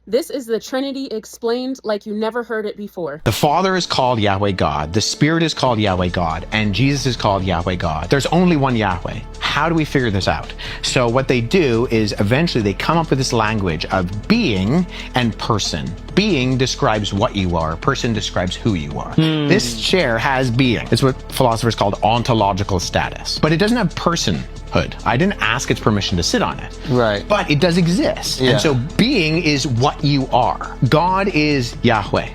This is the Trinity explained like you never heard it before. The Father is called Yahweh God, the Spirit is called Yahweh God, and Jesus is called Yahweh God. There's only one Yahweh. How do we figure this out? So what they do is eventually they come up with this language of being and person. Being describes what you are. Person describes who you are. This chair has being. It's what philosophers called ontological status. But it doesn't have personhood. I didn't ask its permission to sit on it. Right. But it does exist. Yeah. And so being is what you are. God is Yahweh.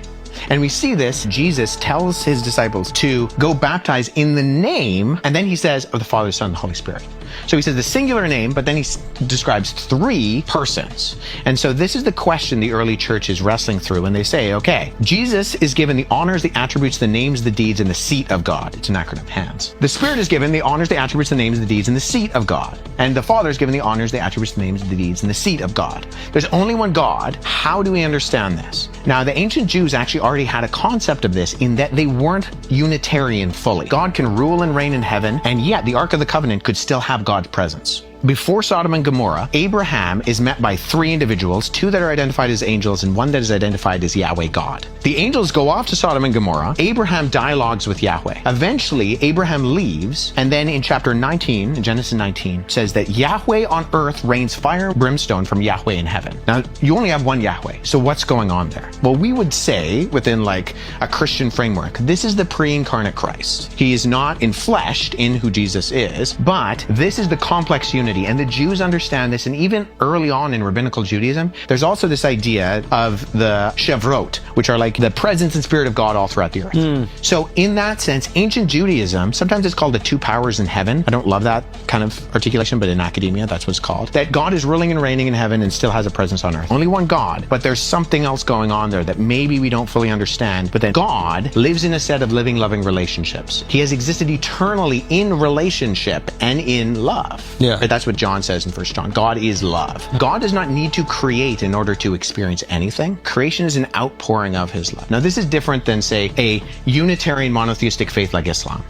And we see this, Jesus tells his disciples to go baptize in the name, and then he says, of the Father, Son, and the Holy Spirit. So he says the singular name, but then he describes three persons. And so this is the question the early church is wrestling through, and they say, okay, Jesus is given the honors, the attributes, the names, the deeds, and the seat of God. It's an acronym, HANDS. The Spirit is given the honors, the attributes, the names, the deeds, and the seat of God. And the Father is given the honors, the attributes, the names, the deeds, and the seat of God. There's only one God. How do we understand this? Now, the ancient Jews actually already had a concept of this in that they weren't Unitarian fully. God can rule and reign in heaven, and yet the Ark of the Covenant could still have God's presence. Before Sodom and Gomorrah, Abraham is met by three individuals, two that are identified as angels and one that is identified as Yahweh God. The angels go off to Sodom and Gomorrah. Abraham dialogues with Yahweh. Eventually, Abraham leaves, and then in chapter 19, in Genesis 19, says that Yahweh on earth rains fire and brimstone from Yahweh in heaven. Now, you only have one Yahweh, so what's going on there? Well, we would say, within like a Christian framework, this is the pre-incarnate Christ. He is not enfleshed in who Jesus is, but this is the complex unity. And the Jews understand this, and even early on in rabbinical Judaism, there's also this idea of the Shevrot, which are like the presence and spirit of God all throughout the earth. So in that sense, ancient Judaism, sometimes it's called the two powers in heaven. I don't love that kind of articulation, but in academia, that's what it's called. That God is ruling and reigning in heaven and still has a presence on earth. Only one God, but there's something else going on there that maybe we don't fully understand, but that God lives in a set of living, loving relationships. He has existed eternally in relationship and in love. Yeah. That's what John says in 1 John. God is love. God does not need to create in order to experience anything. Creation is an outpouring of his love. Now, this is different than, say, a Unitarian monotheistic faith like Islam.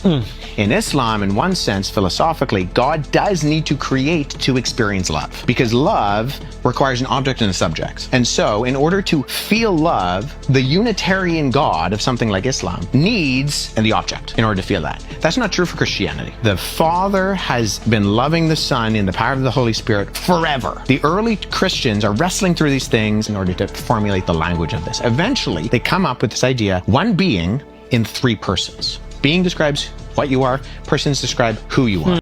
In Islam, in one sense, philosophically, God does need to create to experience love, because love requires an object and a subject. And so, in order to feel love, the Unitarian God of something like Islam needs the object in order to feel that. That's not true for Christianity. The Father has been loving the Son in the power of the Holy Spirit forever. The early Christians are wrestling through these things in order to formulate the language of this. Eventually, they come up with this idea, one being in three persons. Being describes what you are, persons describe who you are.